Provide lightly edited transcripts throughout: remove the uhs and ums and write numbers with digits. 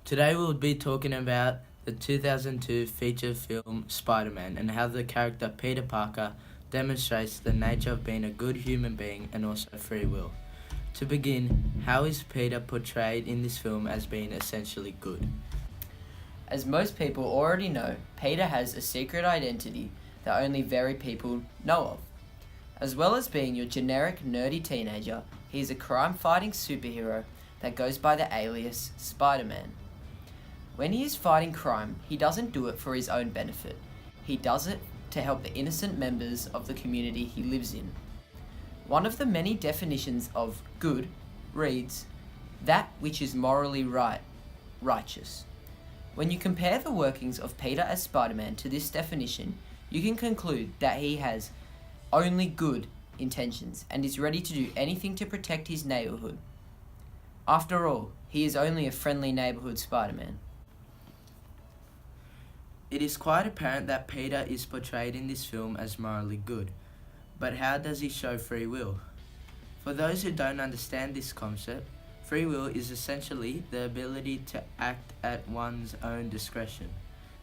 Today we'll be talking about the 2002 feature film Spider-Man and how the character Peter Parker demonstrates the nature of being a good human being and also free will. To begin, how is Peter portrayed in this film as being essentially good? As most people already know, Peter has a secret identity that only very people know of. As well as being your generic nerdy teenager, he is a crime-fighting superhero that goes by the alias Spider-Man. When he is fighting crime, he doesn't do it for his own benefit. He does it to help the innocent members of the community he lives in. One of the many definitions of good reads, "that which is morally righteous." When you compare the workings of Peter as Spider-Man to this definition, you can conclude that he has only good intentions and is ready to do anything to protect his neighborhood. After all, he is only a friendly neighborhood Spider-Man. It is quite apparent that Peter is portrayed in this film as morally good, but how does he show free will? For those who don't understand this concept, free will is essentially the ability to act at one's own discretion.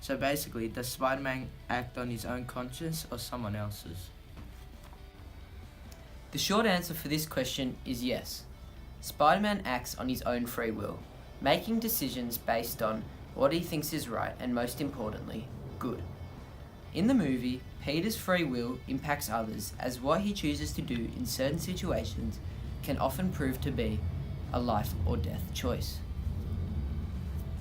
So basically, does Spider-Man act on his own conscience or someone else's? The short answer for this question is yes. Spider-Man acts on his own free will, making decisions based on what he thinks is right and, most importantly, good. In the movie, Peter's free will impacts others as what he chooses to do in certain situations can often prove to be a life or death choice.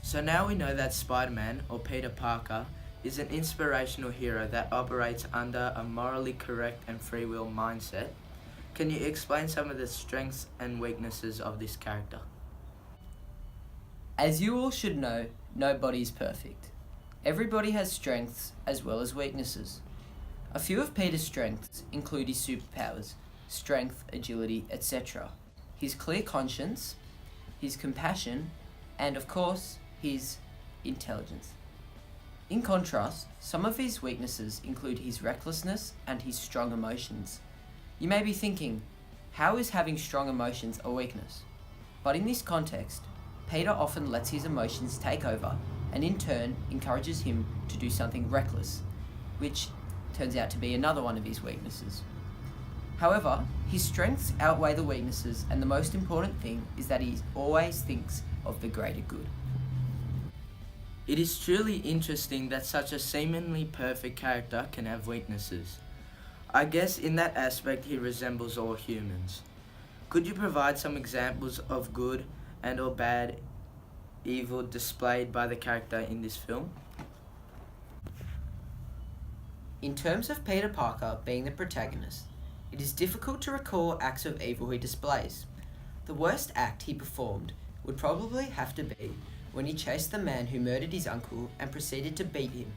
So now we know that Spider-Man, or Peter Parker, is an inspirational hero that operates under a morally correct and free will mindset. Can you explain some of the strengths and weaknesses of this character? As you all should know, nobody is perfect. Everybody has strengths as well as weaknesses. A few of Peter's strengths include his superpowers, strength, agility, etc., his clear conscience, his compassion, and of course, his intelligence. In contrast, some of his weaknesses include his recklessness and his strong emotions. You may be thinking, how is having strong emotions a weakness? But in this context, Peter often lets his emotions take over and in turn encourages him to do something reckless, which turns out to be another one of his weaknesses. However, his strengths outweigh the weaknesses, and the most important thing is that he always thinks of the greater good. It is truly interesting that such a seemingly perfect character can have weaknesses. I guess in that aspect he resembles all humans. Could you provide some examples of good and or bad evil displayed by the character in this film? In terms of Peter Parker being the protagonist, it is difficult to recall acts of evil he displays. The worst act he performed would probably have to be when he chased the man who murdered his uncle and proceeded to beat him,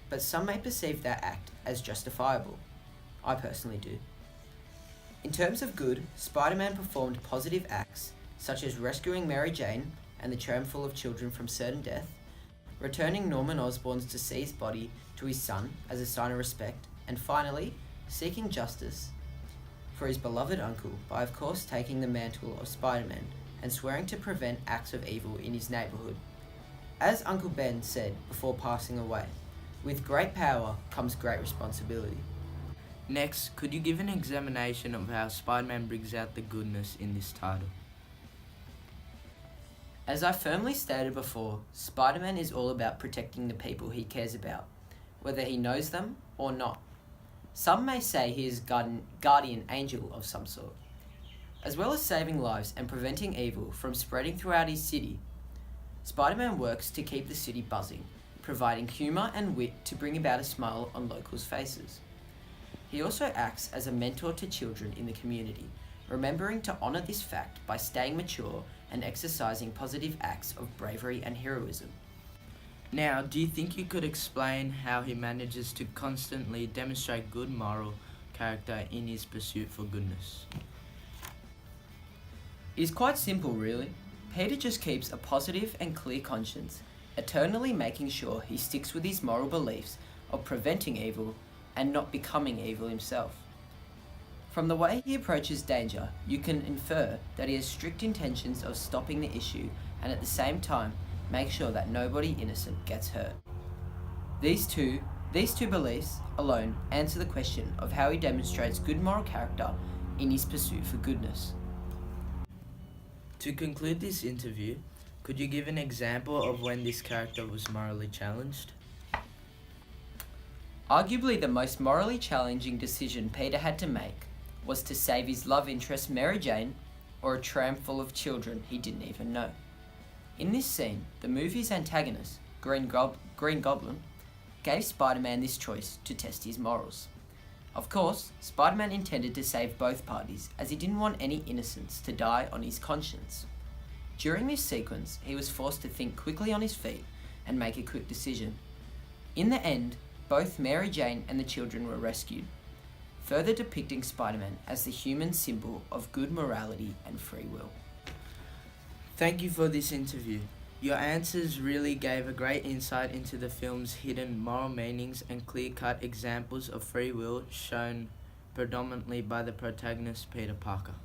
but some may perceive that act as justifiable. I personally do. In terms of good, Spider-Man performed positive acts such as rescuing Mary Jane and the tram full of children from certain death, returning Norman Osborn's deceased body to his son as a sign of respect, and finally, seeking justice for his beloved uncle by of course taking the mantle of Spider-Man and swearing to prevent acts of evil in his neighborhood. As Uncle Ben said before passing away, with great power comes great responsibility. Next, could you give an examination of how Spider-Man brings out the goodness in this title? As I firmly stated before, Spider-Man is all about protecting the people he cares about, whether he knows them or not. Some may say he is guardian angel of some sort. As well as saving lives and preventing evil from spreading throughout his city, Spider-Man works to keep the city buzzing, providing humour and wit to bring about a smile on locals' faces. He also acts as a mentor to children in the community, remembering to honour this fact by staying mature and exercising positive acts of bravery and heroism. Now, do you think you could explain how he manages to constantly demonstrate good moral character in his pursuit for goodness? It is quite simple, really. Peter just keeps a positive and clear conscience, eternally making sure he sticks with his moral beliefs of preventing evil and not becoming evil himself. From the way he approaches danger, you can infer that he has strict intentions of stopping the issue and at the same time make sure that nobody innocent gets hurt. These two beliefs alone answer the question of how he demonstrates good moral character in his pursuit for goodness. To conclude this interview, could you give an example of when this character was morally challenged? Arguably the most morally challenging decision Peter had to make was to save his love interest Mary Jane or a tram full of children he didn't even know. In this scene, the movie's antagonist, Green Goblin, gave Spider-Man this choice to test his morals. Of course, Spider-Man intended to save both parties as he didn't want any innocents to die on his conscience. During this sequence, he was forced to think quickly on his feet and make a quick decision. In the end, both Mary Jane and the children were rescued, further depicting Spider-Man as the human symbol of good morality and free will. Thank you for this interview. Your answers really gave a great insight into the film's hidden moral meanings and clear-cut examples of free will shown predominantly by the protagonist Peter Parker.